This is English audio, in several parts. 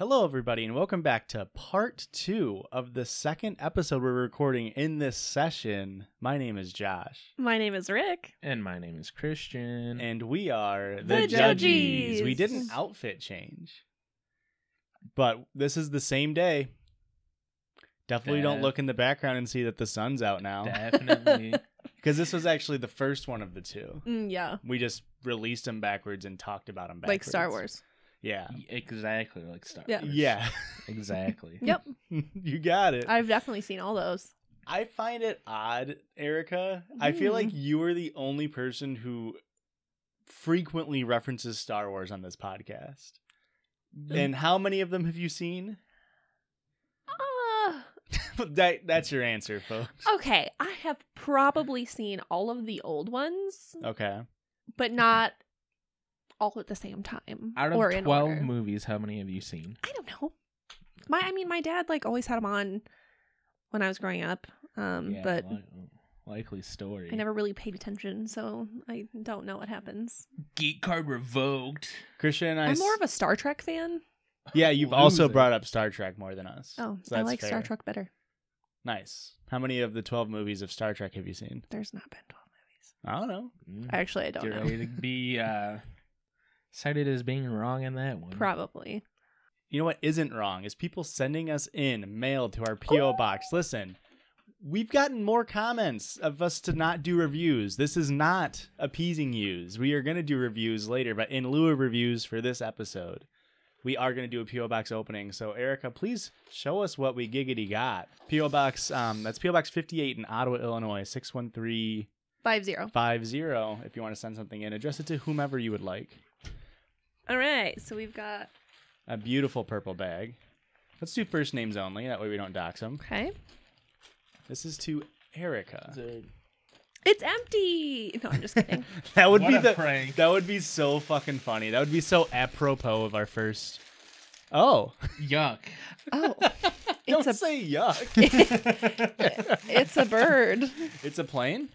Hello, everybody, and welcome back to part 2 of the second episode we're recording in this session. My name is Josh. My name is Rick. And my name is Christian. And we are The Judgies. We did an outfit change, but this is the same day. Definitely don't look in the background and see that the sun's out now. Definitely. Because this was actually the first one of the two. Yeah. We just released them backwards and talked about them backwards. Like Star Wars. Yeah. Exactly like Star Yeah. Wars. Yeah. Exactly. Yep. You got it. I've definitely seen all those. I find it odd, Erica. I feel like you are the only person who frequently references Star Wars on this podcast. And how many of them have you seen? That's your answer, folks. Okay, I have probably seen all of the old ones, Okay. but not all at the same time. Out or of in 12 order. movies, how many have you seen? I don't know. My dad always had them on when I was growing up, but Likely story. I never really paid attention, so I don't know what happens. Geek card revoked. Christian and I... I'm more of a Star Trek fan. Yeah, you've also brought up Star Trek more than us. Oh, so I that's like fair. Star Trek better. Nice. How many of the 12 movies of Star Trek have you seen? There's not been 12 movies. I don't know. Actually, I don't You're know. ready to be cited as being wrong in that one. Probably. You know what isn't wrong is people sending us in mail to our P.O. box. Listen, we've gotten more comments of us to not do reviews. This is not appeasing yous. We are going to do reviews later, but in lieu of reviews for this episode, we are going to do a P.O. Box opening. So, Erica, please show us what we giggity got. P.O. Box, that's P.O. Box 58 in Ottawa, Illinois, 61350. 50. If you want to send something in, address it to whomever you would like. All right, so we've got... A beautiful purple bag. Let's do first names only. That way we don't dox them. Okay. This is to Erica. It's empty! No, I'm just kidding. That would What be a the prank. That would be so fucking funny. That would be so apropos of our first. Oh, Yuck. Oh. don't It's say yuck. it's a bird. It's a plane.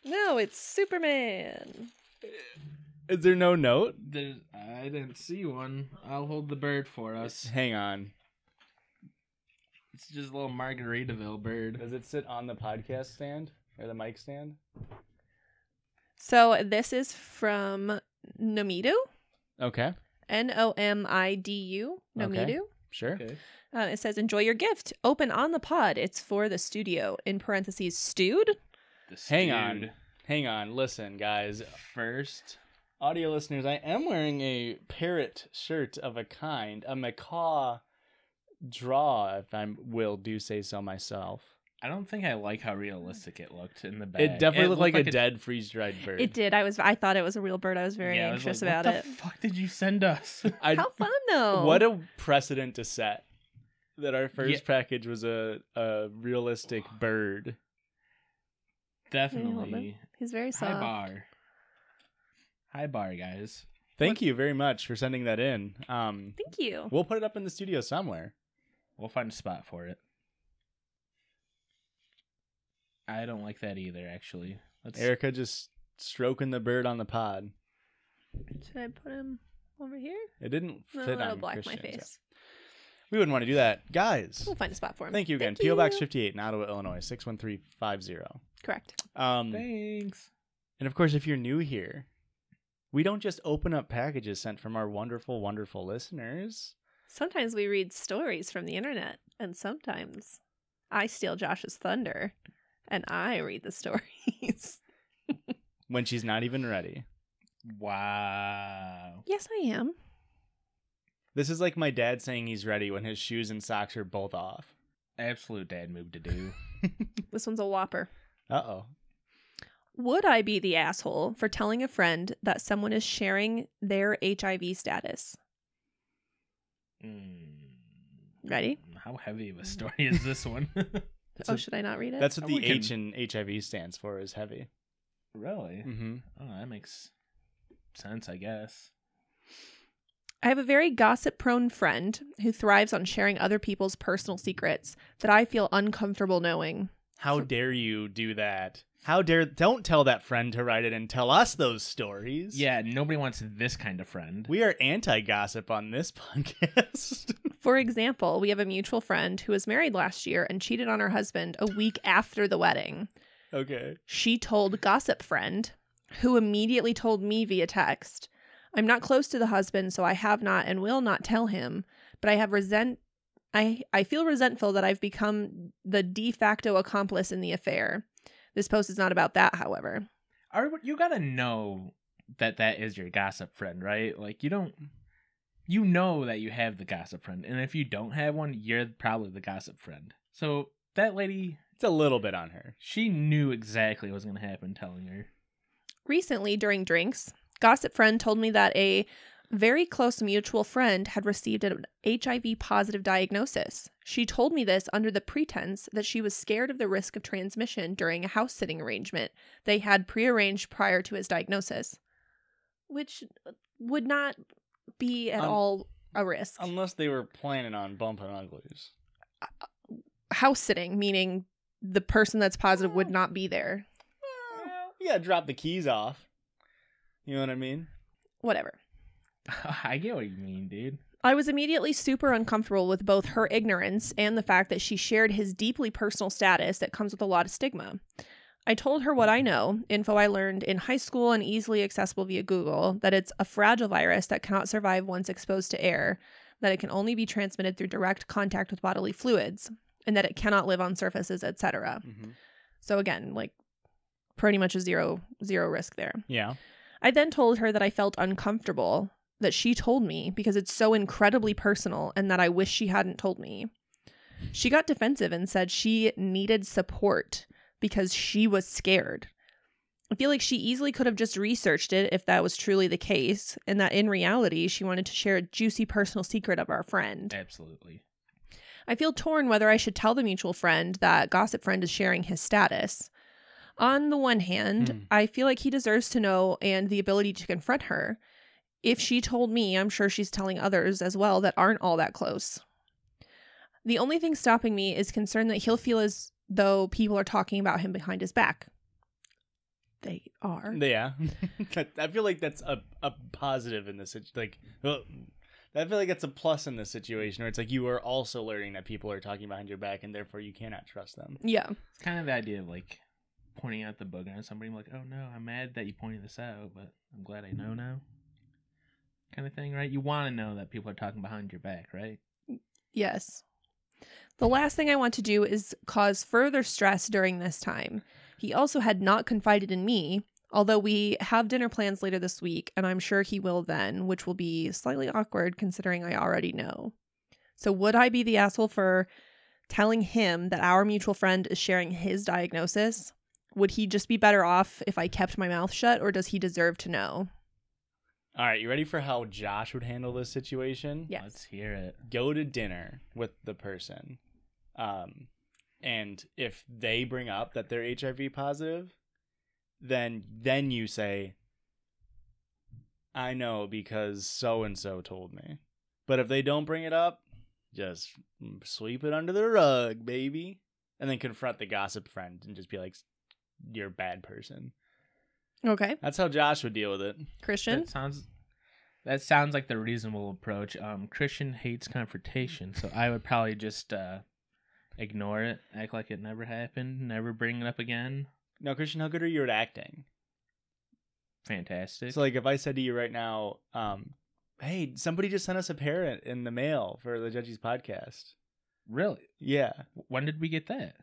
No, it's Superman. Is there no note? I didn't see one. I'll hold the bird for us. Hang on. It's just a little Margaritaville bird. Does it sit on the podcast stand or the mic stand? So this is from Nomidu. Okay, Nomidu. Nomidu. Okay. Sure. Okay. It says, enjoy your gift. Open on the pod. It's for the studio. In parentheses, stewed. Hang on. Listen, guys. First. Audio listeners, I am wearing a parrot shirt of a kind, a macaw draw, if I do say so myself. I don't think I like how realistic it looked in the bag. It definitely looked like a a dead freeze-dried bird. It did. I thought it was a real bird. I was very Yeah, I was anxious like, about what it. the fuck did you send us? How fun, though. What a precedent to set that our first Yeah. package was a realistic bird. Definitely. He's very soft. High bar. High bar, guys. Thank you very much for sending that in. Thank you. We'll put it up in the studio somewhere. We'll find a spot for it. I don't like that either, actually. Erica just stroking the bird on the pod. Should I put him over here? It didn't No, fit that'll on black my Christian's, face. We wouldn't want to do that. Guys, We'll find a spot for him. thank you again. Thank P.O. Box you. 58 in Ottawa, Illinois, 61350. Correct. Thanks. And of course, if you're new here, we don't just open up packages sent from our wonderful, wonderful listeners. Sometimes we read stories from the internet, and sometimes I steal Josh's thunder, and I read the stories. When she's not even ready. Wow. Yes, I am. This is like my dad saying he's ready when his shoes and socks are both off. Absolute dad move to do. This one's a whopper. Uh-oh. Would I be the asshole for telling a friend that someone is sharing their HIV status? Ready? How heavy of a story is this one? Should I not read it? That's what the We can- H in HIV stands for, is heavy. Really? Mm-hmm. Oh, that makes sense, I guess. I have a very gossip-prone friend who thrives on sharing other people's personal secrets that I feel uncomfortable knowing. How dare you do that? Don't tell that friend to write it and tell us those stories. Yeah, nobody wants this kind of friend. We are anti-gossip on this podcast. For example, we have a mutual friend who was married last year and cheated on her husband a week after the wedding. Okay. She told gossip friend, who immediately told me via text, I'm not close to the husband, so I have not and will not tell him, but I feel resentful that I've become the de facto accomplice in the affair. This post is not about that, however. You gotta know that is your gossip friend, right? Like, you know that you have the gossip friend, and if you don't have one, you're probably the gossip friend. So that lady, It's a little bit on her. she knew exactly what was going to happen telling her. Recently, during drinks, gossip friend told me that a very close mutual friend had received an HIV positive diagnosis. She told me this under the pretense that she was scared of the risk of transmission during a house sitting arrangement they had prearranged prior to his diagnosis, which would not be at all a risk. Unless they were planning on bumping uglies. House sitting, meaning the person that's positive would not be there. You gotta drop the keys off. You know what I mean? Whatever. I get what you mean, dude. I was immediately super uncomfortable with both her ignorance and the fact that she shared his deeply personal status that comes with a lot of stigma. I told her what I know, info I learned in high school and easily accessible via Google, that it's a fragile virus that cannot survive once exposed to air, that it can only be transmitted through direct contact with bodily fluids, and that it cannot live on surfaces, etc. Mm-hmm. So again, like pretty much a zero risk there. Yeah. I then told her that I felt uncomfortable that she told me because it's so incredibly personal and that I wish she hadn't told me. She got defensive and said she needed support because she was scared. I feel like she easily could have just researched it if that was truly the case, and that in reality, she wanted to share a juicy personal secret of our friend. Absolutely. I feel torn whether I should tell the mutual friend that gossip friend is sharing his status. On the one hand, I feel like he deserves to know and the ability to confront her. If she told me, I'm sure she's telling others as well that aren't all that close. The only thing stopping me is concern that he'll feel as though people are talking about him behind his back. They are. Yeah. I feel like that's a positive in this. Like, I feel like it's a plus in this situation where it's like you are also learning that people are talking behind your back and therefore you cannot trust them. Yeah. It's kind of the idea of like pointing out the booger on somebody, like, oh no, I'm mad that you pointed this out, but I'm glad I know now. Kind of thing, right? You want to know that people are talking behind your back, right? Yes. The last thing I want to do is cause further stress during this time. He also had not confided in me, although we have dinner plans later this week, and I'm sure he will then, which will be slightly awkward considering I already know. So would I be the asshole for telling him that our mutual friend is sharing his diagnosis? Would he just be better off if I kept my mouth shut, or does he deserve to know? All right, you ready for how Josh would handle this situation? Yes. Let's hear it. Go to dinner with the person. And if they bring up that they're HIV positive, then you say, I know because so-and-so told me. But if they don't bring it up, just sweep it under the rug, baby. And then confront the gossip friend and just be like, you're a bad person. Okay. That's how Josh would deal with it. Christian? That sounds like the reasonable approach. Christian hates confrontation, so I would probably just ignore it, act like it never happened, never bring it up again. Now, Christian, how good are you at acting? Fantastic. So, like, if I said to you right now, hey, somebody just sent us a parrot in the mail for the Judges podcast. Really? Yeah. When did we get that?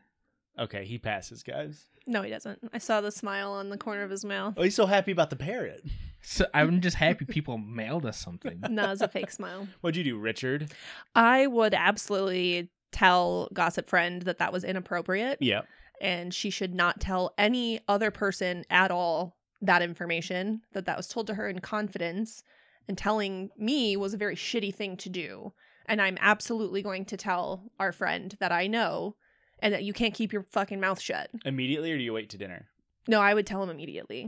Okay, he passes, guys. No, he doesn't. I saw the smile on the corner of his mouth. Oh, he's so happy about the parrot. So I'm just happy people mailed us something. No, it's a fake smile. What'd you do, Richard? I would absolutely tell gossip friend that was inappropriate. Yep. And she should not tell any other person at all that information, that was told to her in confidence. And telling me was a very shitty thing to do. And I'm absolutely going to tell our friend that I know and that you can't keep your fucking mouth shut. Immediately, or do you wait to dinner? No, I would tell him immediately.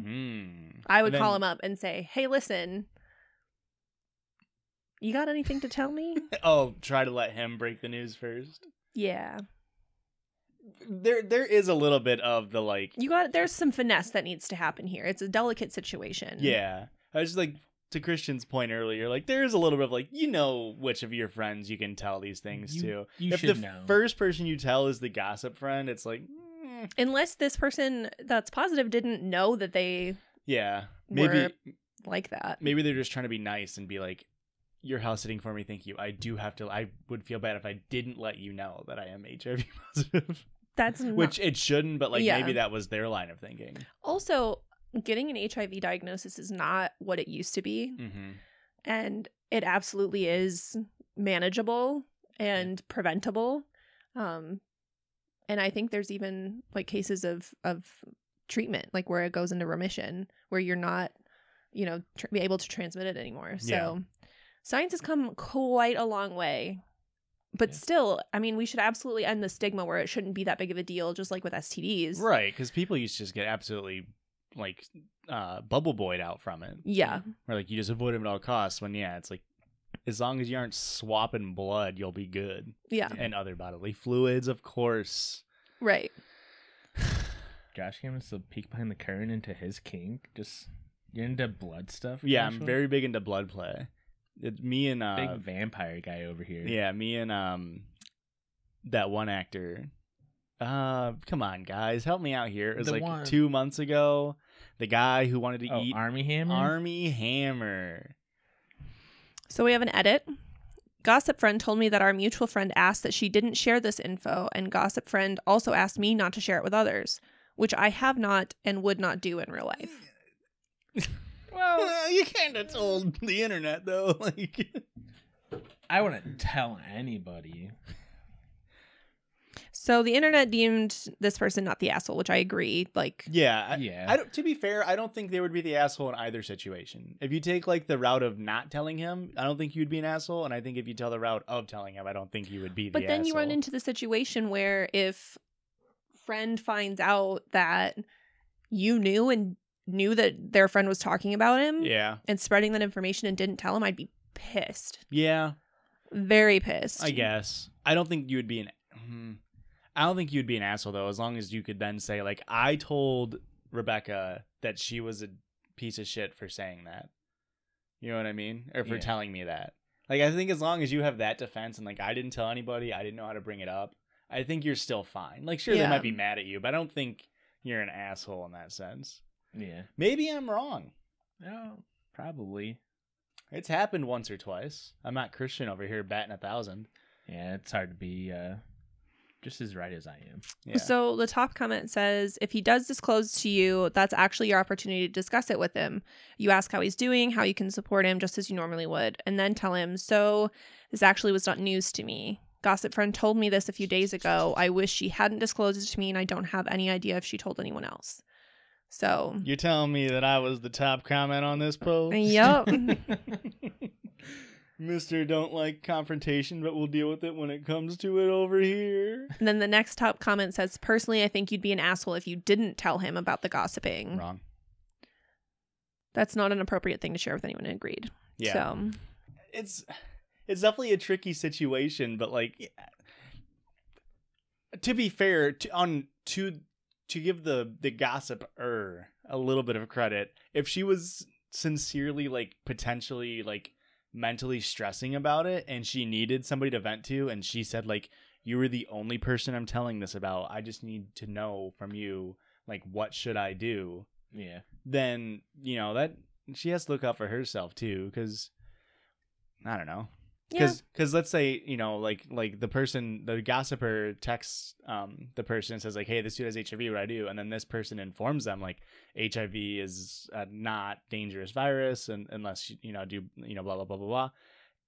I would call him up and say, hey, listen, you got anything to tell me? Oh, try to let him break the news first? Yeah. There is a little bit of the, like... There's some finesse that needs to happen here. It's a delicate situation. Yeah. I was just like, to Christian's point earlier, like there is a little bit of like, you know, which of your friends you can tell these things to. You If should the know. first person you tell is the gossip friend, it's like, Unless this person that's positive didn't know that they yeah, were maybe like that. maybe they're just trying to be nice and be like, you're house sitting for me, thank you. I would feel bad if I didn't let you know that I am HIV positive. That's Which it shouldn't, but like Yeah. maybe that was their line of thinking. also getting an HIV diagnosis is not what it used to be. Mm-hmm. And it absolutely is manageable and preventable. And I think there's even like cases of treatment, like where it goes into remission, where you're not, you know, be able to transmit it anymore. So Yeah. science has come quite a long way. But Yeah. still, I mean, we should absolutely end the stigma where it shouldn't be that big of a deal, just like with STDs. Right, because people used to just get absolutely like bubble boyed out from it. Yeah. Where like you just avoid them at all costs. When it's like as long as you aren't swapping blood, you'll be good. Yeah. And other bodily fluids, of course. Right. Josh gave us a peek behind the curtain into his kink. Just you're into blood stuff. Yeah, I'm Joshua? very big into blood play. Me and big vampire guy over here. yeah, me and that one actor. Come on, guys, help me out here. It was The like one- 2 months ago. The guy who wanted to Oh, eat Army Hammer. Army Hammer. So we have an edit. Gossip Friend told me that our mutual friend asked that she didn't share this info, and Gossip Friend also asked me not to share it with others, which I have not and would not do in real life. Well, You can't have told the internet though. Like, I wouldn't tell anybody. So the internet deemed this person not the asshole, which I agree. Like, yeah, Yeah. I don't. To be fair, I don't think they would be the asshole in either situation. If you take like the route of not telling him, I don't think you'd be an asshole, and I think if you tell the route of telling him, I don't think you would be. but the then you run asshole. into the situation where if friend finds out that you knew that their friend was talking about him Yeah, and spreading that information and didn't tell him, I'd be pissed. yeah. Very pissed. I guess. I don't think you would be an. I don't think you'd be an asshole though, as long as you could then say like, I told Rebecca that she was a piece of shit for saying that. You know what I mean? Or for Yeah. telling me that. Like, I think as long as you have that defense and like, I didn't tell anybody, I didn't know how to bring it up, I think you're still fine. Like, sure, they Yeah. might be mad at you, but I don't think you're an asshole in that sense. Yeah. Maybe I'm wrong. No, probably. It's happened once or twice. I'm not Christian over here batting 1,000. Yeah, it's hard to be just as right as I am. Yeah. So the top comment says, if he does disclose to you, that's actually your opportunity to discuss it with him. You ask how he's doing, how you can support him, just as you normally would, and then tell him, so this actually was not news to me. Gossip Friend told me this a few days ago. I wish she hadn't disclosed it to me, and I don't have any idea if she told anyone else. So, You're telling me that I was the top comment on this post? yep. Mr. Don't like confrontation, but we'll deal with it when it comes to it over here. And then the next top comment says, personally, I think you'd be an asshole if you didn't tell him about the gossiping. Wrong. That's not an appropriate thing to share with anyone. Agreed. Yeah. So, It's definitely a tricky situation, but like, to be fair, to give the gossiper a little bit of credit, if she was sincerely like potentially like mentally stressing about it and she needed somebody to vent to, and she said like, you were the only person I'm telling this about, I just need to know from you, like, what should I do? Yeah. Then, you know, that she has to look out for herself too, because I don't know. yeah. Because let's say, you know, like the gossiper texts the person and says like, hey, this dude has HIV, what do I do? And then this person informs them like, HIV is a not dangerous virus, and unless you know, do, you know, blah blah blah blah blah,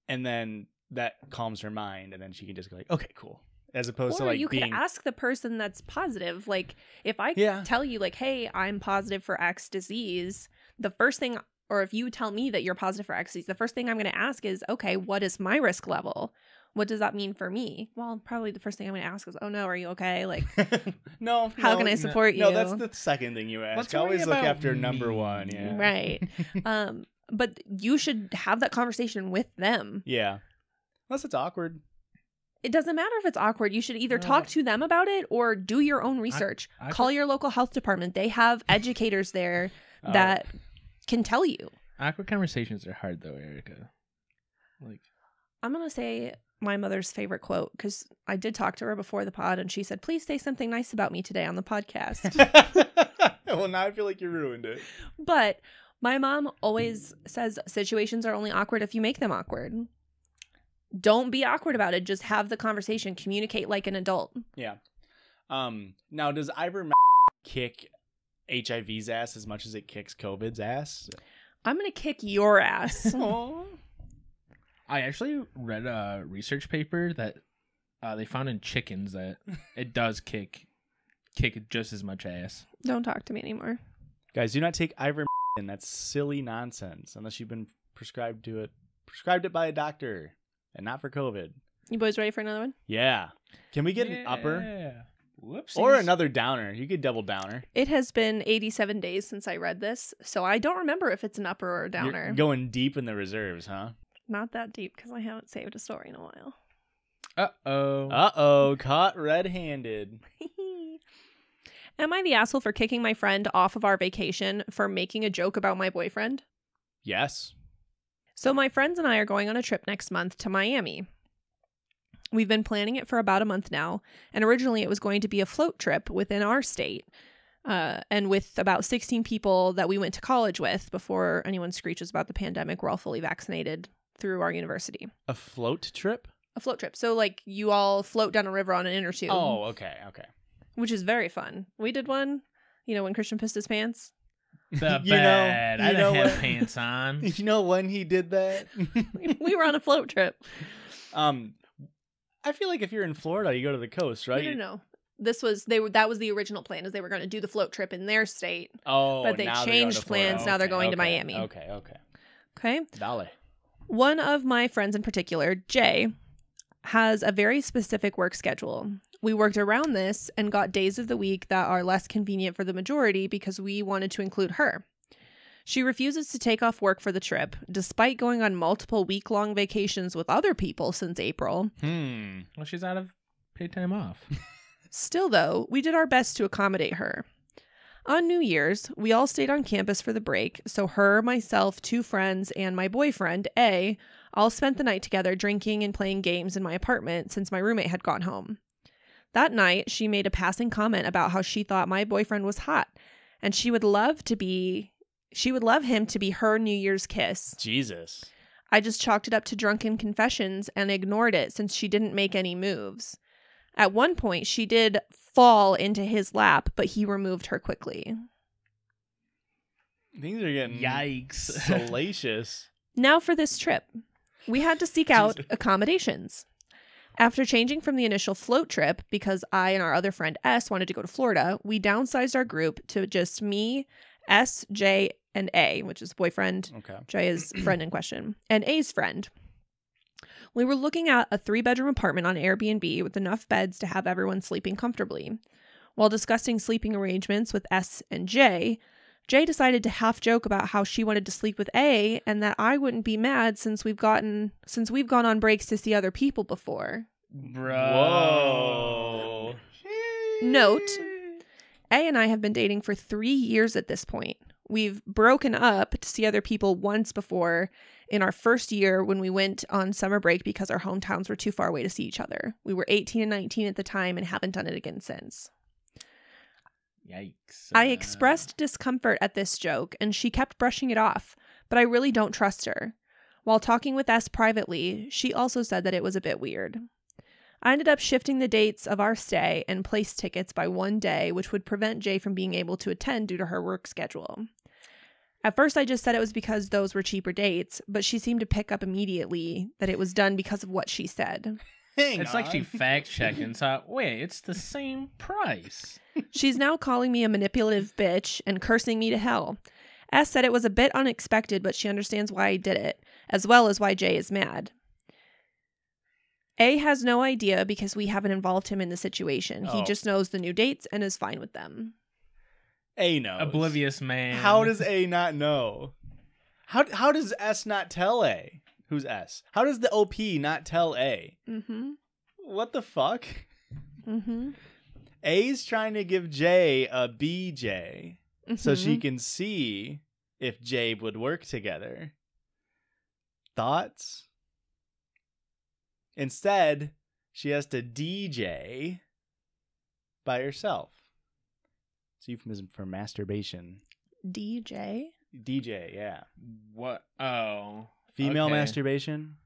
and then that calms her mind, and then she can just go like, okay, cool, as opposed to Or like you being could ask the person that's positive. Like, if I Yeah. tell you, like, hey, I'm positive for X disease, the first thing, or if you tell me that you're positive for X disease, the first thing I'm going to ask is, okay, what is my risk level? What does that mean for me? Well, probably the first thing I'm going to ask is, oh no, are you okay? Like, no, how can I support you? No, that's the second thing you ask. Let's worry Always look about after number me. one. Yeah. right. But you should have that conversation with them. Yeah. Unless it's awkward. It doesn't matter if it's awkward. You should either No, talk but- to them about it or do your own research. Call your local health department. They have educators there that can tell you. Awkward conversations are hard though, Erica. Like, I'm going to say my mother's favorite quote because I did talk to her before the pod and she said, please say something nice about me today on the podcast. Well, now I feel like you ruined it. But my mom always says situations are only awkward if you make them awkward. Don't be awkward about it. Just have the conversation. Communicate like an adult. Yeah. Now, does Ivor kick HIV's ass as much as it kicks COVID's ass? I'm going to kick your ass. I actually read a research paper that they found in chickens that it does kick just as much ass. Don't talk to me anymore. Guys, do not take Ivor and that's silly nonsense unless you've been prescribed it by a doctor and not for COVID. You boys ready for another one? Yeah. Can we get an upper? Yeah. Whoopsies. Or another downer. You could double downer. It has been 87 days since I read this, so I don't remember if it's an upper or a downer. You're going deep in the reserves, huh? Not that deep because I haven't saved a story in a while. Uh-oh. Uh-oh, caught red-handed. Am I the asshole for kicking my friend off of our vacation for making a joke about my boyfriend? Yes. So my friends and I are going on a trip next month to Miami. We've been planning it for about a month now, and originally it was going to be a float trip within our state, and with about 16 people that we went to college with before anyone screeches about the pandemic. We're all fully vaccinated through our university. A float trip? A float trip. So like you all float down a river on an inner tube. Oh, okay. Which is very fun. We did one, when Christian pissed his pants. The You know- bad. I you know didn't have what? pants on. You know when he did that? We were on a float trip. I feel like if you're in Florida, you go to the coast, right? No. That was the original plan, is they were going to do the float trip in their state. Oh, But they now they're changed going to Florida. plans. Now they're going to Okay, Miami. Okay. Okay. Dale. One of my friends in particular, Jay, has a very specific work schedule. We worked around this and got days of the week that are less convenient for the majority because we wanted to include her. She refuses to take off work for the trip, despite going on multiple week-long vacations with other people since April. Well, she's out of paid time off. Still, though, we did our best to accommodate her. On New Year's, we all stayed on campus for the break, so her, myself, 2 friends, and my boyfriend, A, all spent the night together drinking and playing games in my apartment since my roommate had gone home. That night, she made a passing comment about how she thought my boyfriend was hot, and she would love him to be her New Year's kiss. Jesus. I just chalked it up to drunken confessions and ignored it since she didn't make any moves. At one point, she did fall into his lap, but he removed her quickly. Things are getting Yikes. salacious. Now for this trip. We had to seek out accommodations. After changing from the initial float trip, because I and our other friend S wanted to go to Florida, we downsized our group to just me, S, J, and A, which is boyfriend. Okay. J is friend in question, and A's friend. We were looking at a 3-bedroom apartment on Airbnb with enough beds to have everyone sleeping comfortably. While discussing sleeping arrangements with S and J, J decided to half joke about how she wanted to sleep with A and that I wouldn't be mad since we've gone on breaks to see other people before. Bro. Whoa. Note, A and I have been dating for 3 years at this point. We've broken up to see other people once before in our first year when we went on summer break because our hometowns were too far away to see each other. We were 18 and 19 at the time and haven't done it again since. Yikes. I expressed discomfort at this joke, and she kept brushing it off, but I really don't trust her. While talking with S privately, she also said that it was a bit weird. I ended up shifting the dates of our stay and place tickets by 1 day, which would prevent Jay from being able to attend due to her work schedule. At first, I just said it was because those were cheaper dates, but she seemed to pick up immediately that it was done because of what she said. It's like she fact-checked and thought, wait, it's the same price. She's now calling me a manipulative bitch and cursing me to hell. S said it was a bit unexpected, but she understands why I did it, as well as why Jay is mad. A has no idea because we haven't involved him in the situation. He Oh. just knows the new dates and is fine with them. A knows. Oblivious man. How does A not know? How does S not tell A? Who's S? How does the OP not tell A? Mm-hmm. What the fuck? Mm-hmm. A's trying to give J a BJ so she can see if Jay would work together. Thoughts? Instead, she has to DJ by herself. It's a euphemism for masturbation. DJ? DJ, yeah. What? Oh. Female Okay. masturbation?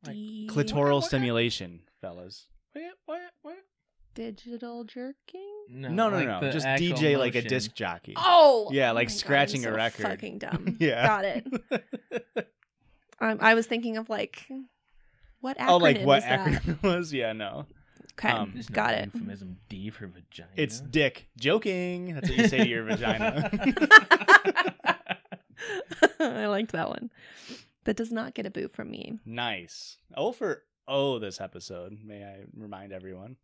Like, Clitoral What? stimulation, fellas. What? Digital jerking? No. the Just actual DJ like a motion. disc jockey. Oh! Yeah, oh like my God, scratching I'm a so record. Fucking dumb. Yeah. Got it. I was thinking of like, what acronym Oh, like what is that? acronym it was? Yeah, no. Okay, There's no got it. Euphemism D for vagina. It's dick. Joking. That's what you say to your vagina. I liked that one. That does not get a boo from me. Nice. Oh for oh this episode. May I remind everyone.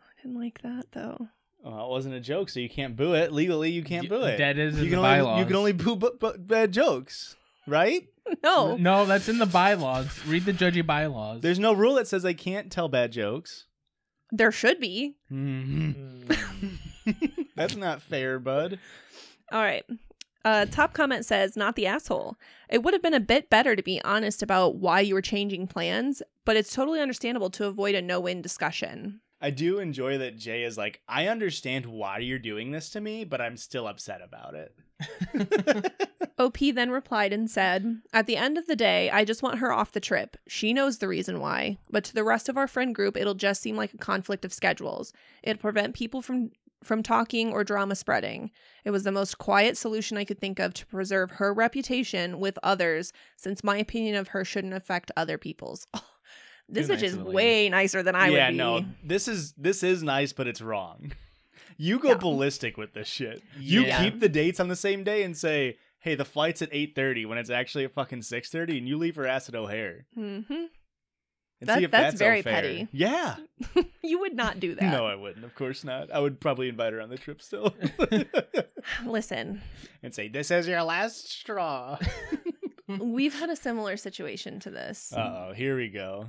I didn't like that though. Well, it wasn't a joke, so you can't boo it. Legally, you can't boo it. That is in you the can bylaws. you can only boo bad jokes, right? No. No, that's in the bylaws. Read the judgy bylaws. There's no rule that says I can't tell bad jokes. There should be. That's not fair, bud. All right. Top comment says, not the asshole. It would have been a bit better to be honest about why you were changing plans, but it's totally understandable to avoid a no-win discussion. I do enjoy that Jay is like, I understand why you're doing this to me, but I'm still upset about it. OP then replied and said, at the end of the day, I just want her off the trip. She knows the reason why, but to the rest of our friend group, it'll just seem like a conflict of schedules. It'll prevent people from talking or drama spreading. It was the most quiet solution I could think of to preserve her reputation with others, since my opinion of her shouldn't affect other people's. This Too bitch nice is of the lady. way nicer than I would be. no, this is nice, but it's wrong. You go Yeah. ballistic with this shit. You Yeah. keep the dates on the same day and say, hey, the flight's at 8:30 when it's actually at fucking 6:30, and you leave her ass at O'Hare. Mm-hmm. And That- see if that's that's very fair. petty. Yeah. You would not do that. No, I wouldn't. Of course not. I would probably invite her on the trip still. Listen, And say, this is your last straw. we've had a similar situation to this. Uh-oh, here we go.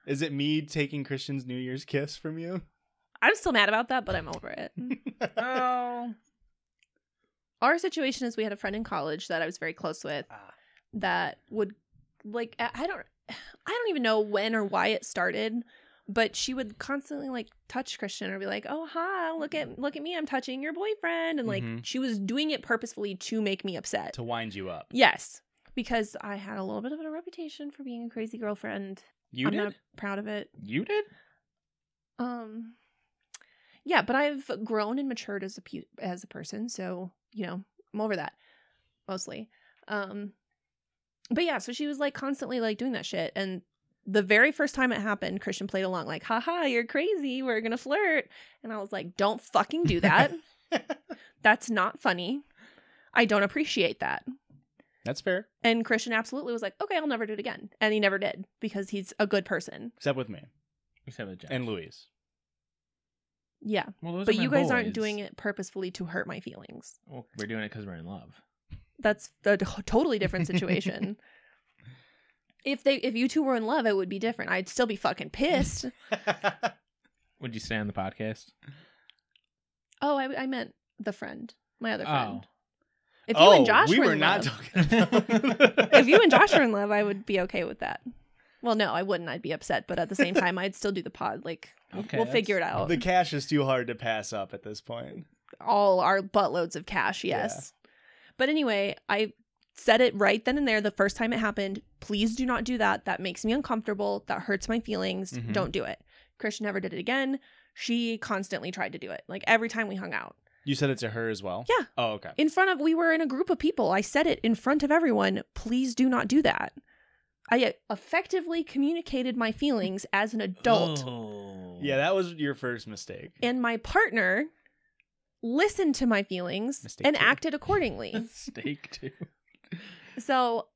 Is it me taking Christian's New Year's kiss from you? I'm still mad about that, but I'm over it. Oh. Our situation is we had a friend in college that I was very close with that would like I don't even know when or why it started, but she would constantly like touch Christian or be like, "Oh, hi, look at me, I'm touching your boyfriend." And like Mhm. she was doing it purposefully to make me upset. To wind you up. Yes, because I had a little bit of a reputation for being a crazy girlfriend. You I'm did? not proud of it. You did? Yeah, but I've grown and matured as a person, so you know I'm over that mostly. But yeah, so she was like constantly like doing that shit, and the very first time it happened, Christian played along like, "Haha, you're crazy. We're gonna flirt," and I was like, "Don't fucking do that. That's not funny. I don't appreciate that." That's fair. And Christian absolutely was like, "Okay, I'll never do it again," and he never did because he's a good person. Except with me. Except with Josh. And Louise. Yeah, Well, those but are my you guys aren't boys. doing it purposefully to hurt my feelings. Well, we're doing it because we're in love. That's a totally different situation. If you two were in love, it would be different. I'd still be fucking pissed. Would you stay on the podcast? Oh, I meant the friend, my other friend. Oh. If you and Josh we were were in not love, talking about if you and Josh were in love, I would be okay with that. Well, no, I wouldn't. I'd be upset, but at the same time, I'd still do the pod. Like, Okay, we'll figure it that's- out. The cash is too hard to pass up at this point. All our buttloads of cash, yes. But anyway, I said it right then and there the first time it happened. Please do not do that. That makes me uncomfortable. That hurts my feelings. Mhm. Don't do it. Christian never did it again. She constantly tried to do it. Like every time we hung out. You said it to her as well? Yeah. Oh, okay. We were in a group of people. I said it in front of everyone. Please do not do that. I effectively communicated my feelings as an adult. Oh. Yeah, that was your first mistake. And my partner listened to my feelings Mistake and two. acted accordingly. Steak too. So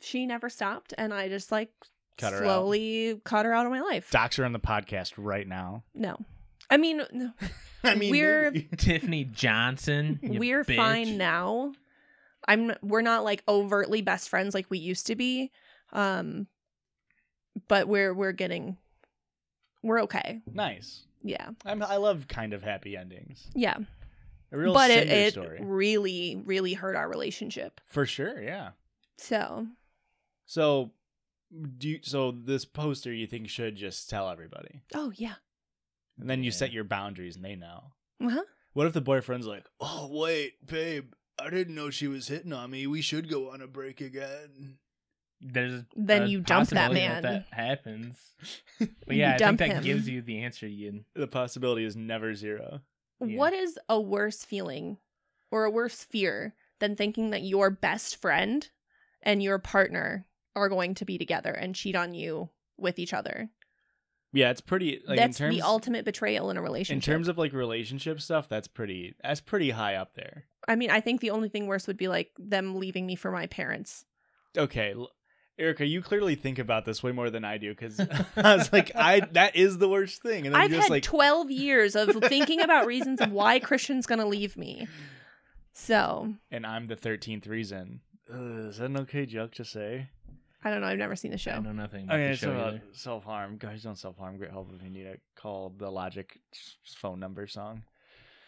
she never stopped, and I just like Cut her out. slowly cut her out of my life. Dox her on the podcast right now. No. I mean, no. I mean, We're- maybe. Tiffany Johnson. you We're bitch. fine now. We're not like overtly best friends like we used to be. But we're okay. Nice. Yeah. I love kind of happy endings. Yeah. A real but cinder it story. really, really hurt our relationship. For sure, yeah. So So, so this poster you think should just tell everybody, oh yeah. and then you Yeah. set your boundaries, and they know. Uh-huh. What if the boyfriend's like, "Oh wait, babe, I didn't know she was hitting on me. We should go on a break again." There's Then a you dump that possibility man. that happens. But You yeah, I think dump that him. gives you the answer, Ian. The possibility is never zero. Yeah. What is a worse feeling or a worse fear than thinking that your best friend and your partner are going to be together and cheat on you with each other? Yeah, it's pretty. Like, That's in terms, the ultimate betrayal in a relationship. In terms of like relationship stuff, that's pretty high up there. I mean, I think the only thing worse would be like them leaving me for my parents. Okay, Erica, you clearly think about this way more than I do, because I was like, that is the worst thing. And then I've you're just had like, 12 years of thinking about reasons of why Christian's going to leave me. So, and I'm the 13th reason. Is that an okay joke to say? I don't know. I've never seen the I show. know nothing about Okay, the it's show about either. self-harm. Guys, don't self-harm. Great help if you need it. Call the Logic phone number song.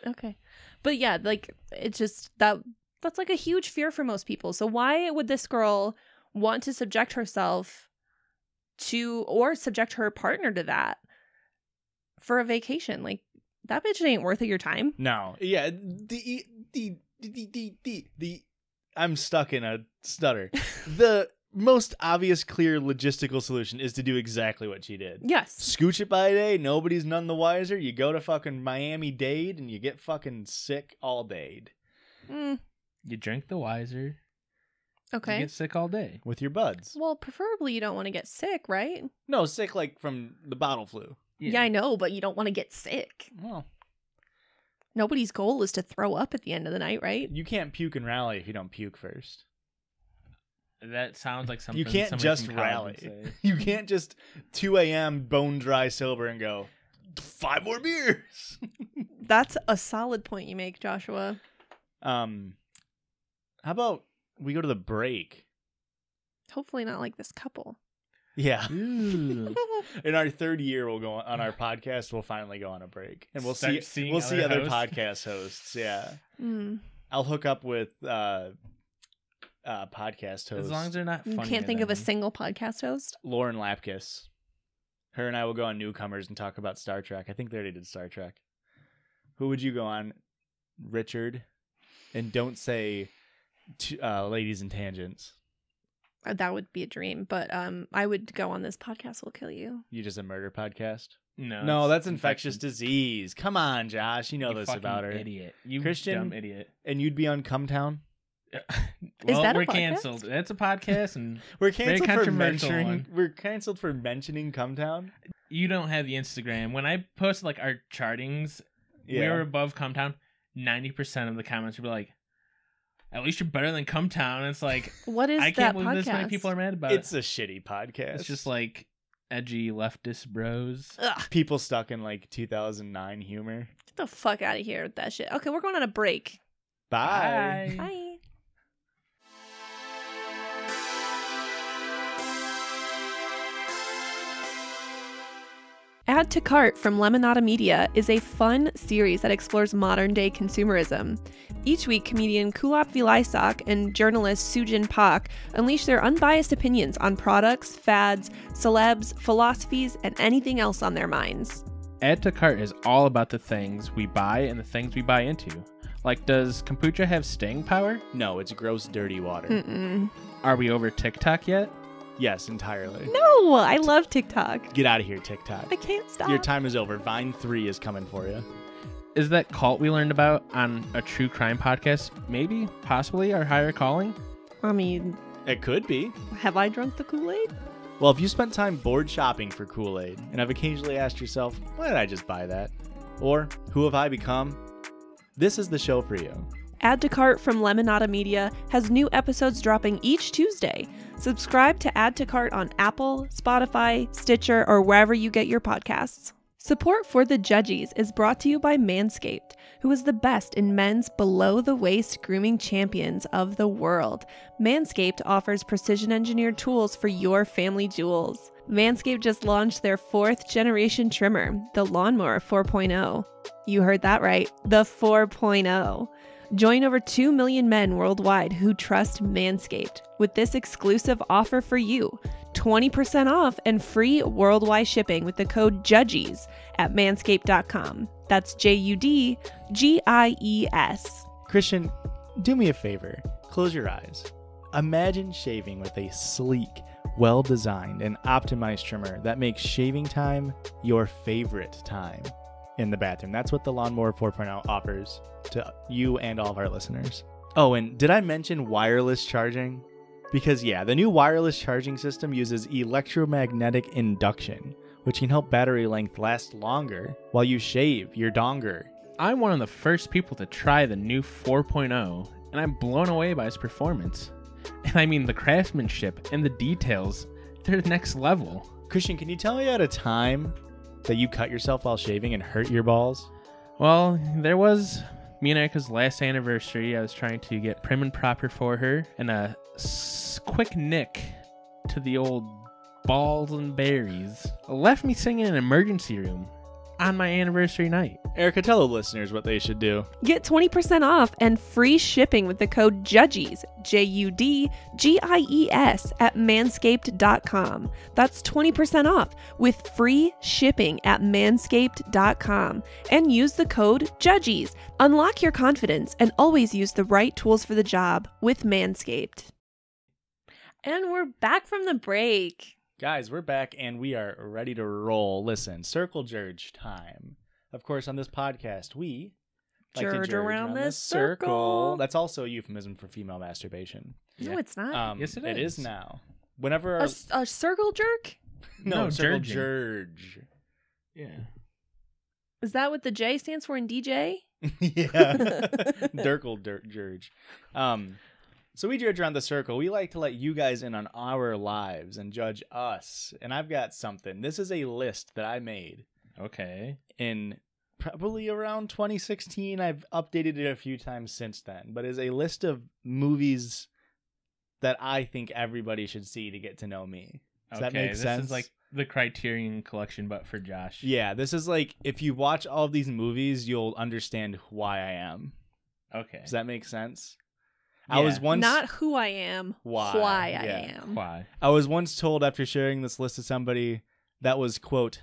Okay. But yeah, like it's just that's like a huge fear for most people. So why would this girl want to subject herself to or subject her partner to that for a vacation? Like that bitch ain't worth of your time. No. Yeah, I'm stuck in a stutter. The most obvious, clear, logistical solution is to do exactly what she did. Yes. Scooch it by a day, nobody's none the wiser. You go to fucking Miami-Dade and you get fucking sick all day Mm, You drink the wiser. You okay. get sick all day. with your buds. Well, preferably you don't want to get sick, right? No, sick like from the bottle flu. Yeah, I know, but you don't want to get sick. Well, Nobody's goal is to throw up at the end of the night, right? you can't puke and rally if you don't puke first. That sounds like something You can't somebody just from college rally. would say. You can't just 2 a.m. bone dry sober and go, 5 more beers. That's a solid point you make, Joshua. How about we go to the break? Hopefully not like this couple. Yeah. Ooh. In our third year, we'll go on our podcast. We'll finally go on a break, and we'll Start see. seeing We'll see other other hosts. podcast hosts. Yeah, Mm. I'll hook up with podcast host As long as they're not You funny. can't think of a single podcast host? Lauren Lapkus. Her and I will go on Newcomers and talk about Star Trek. I think they already did Star Trek. Who would you go on, Richard? And don't say ladies and tangents. That would be a dream, but I would go on This Podcast Will Kill You. You just a murder podcast? No, That's infectious disease. Come on, Josh. You know You this fucking about her. Idiot. You Christian- dumb idiot. And you'd be on Cumtown? Well, that a we're podcast? canceled. That's a podcast, and We're canceled for controversial mentioning. one. We're canceled for mentioning Cumtown. you don't have the Instagram. When I posted like our chartings, we were above Cumtown. 90% of the comments were like, "At least you're better than Cumtown." It's like What is I that can't believe podcast? this many people are mad about It's it. a shitty podcast. It's just like edgy leftist bros. Ugh, people stuck in like 2009 humor. get the fuck out of here with that shit. Okay, we're going on a break. Bye. Bye. Add to Cart from Lemonada Media is a fun series that explores modern-day consumerism. Each week, comedian Kulap Vilaysack and journalist Sujin Pak unleash their unbiased opinions on products, fads, celebs, philosophies, and anything else on their minds. Add to Cart is all about the things we buy and the things we buy into. Like, does kombucha have staying power? No, it's gross, dirty water. Mm-mm. Are we over TikTok yet? Yes, entirely. No, I love TikTok. Get out of here, TikTok. I can't stop. Your time is over. Vine 3 is coming for you. Is that cult we learned about on a true crime podcast maybe, possibly our higher calling? I mean, It could be. have I drunk the Kool-Aid? Well, if you spent time bored shopping for Kool-Aid and have occasionally asked yourself, why did I just buy that? Or, who have I become? This is the show for you. Add to Cart from Lemonada Media has new episodes dropping each Tuesday. Subscribe to Add to Cart on Apple, Spotify, Stitcher, or wherever you get your podcasts. Support for the Judgies is brought to you by Manscaped, who is the best in men's below-the-waist grooming champions of the world. Manscaped offers precision-engineered tools for your family jewels. Manscaped just launched their 4th-generation trimmer, the Lawnmower 4.0. You heard that right, the 4.0. Join over 2 million men worldwide who trust Manscaped with this exclusive offer for you. 20% off and free worldwide shipping with the code JUDGIES at manscaped.com. That's JUDGIES. Christian, do me a favor. Close your eyes. Imagine shaving with a sleek, well-designed, and optimized trimmer that makes shaving time your favorite time in the bathroom. That's what the Lawnmower 4.0 offers to you and all of our listeners. Oh, and did I mention wireless charging? Because yeah, the new wireless charging system uses electromagnetic induction, which can help battery length last longer while you shave your donger. I'm one of the first people to try the new 4.0, and I'm blown away by its performance. And I mean, the craftsmanship and the details, they're next level. Christian, can you tell me at a time that you cut yourself while shaving and hurt your balls? Well, there was me and Erica's last anniversary. I was trying to get prim and proper for her, and a quick nick to the old balls and berries left me sitting in an emergency room on my anniversary night. Erica, tell the listeners what they should do. Get 20% off and free shipping with the code JUDGIES, JUDGIES, at manscaped.com. That's 20% off with free shipping at manscaped.com. And use the code JUDGIES. Unlock your confidence and always use the right tools for the job with Manscaped. And we're back from the break. Guys, we're back and we are ready to roll. Listen, Circle Jerge time. Of course, on this podcast, we like to Jerge jerge around this circle. That's also a euphemism for female masturbation. No, it's not. Yes, it It is. is now. Whenever A circle jerk? no, Circle jerging. Jerge. Yeah. Is that what the J stands for in DJ? Yeah. Dirkle Jerge. So we judge around the circle. We like to let you guys in on our lives and judge us. And I've got something. This is a list that I made Okay. in probably around 2016. I've updated it a few times since then, but is a list of movies that I think everybody should see to get to know me. Does that make sense? This is like the Criterion Collection, but for Josh. Yeah, this is like, if you watch all of these movies, you'll understand why I am. Okay. Does that make sense? Yeah. I was once Not who I am, Why. I Yeah. am. Why? I was once told after sharing this list to somebody that was, quote,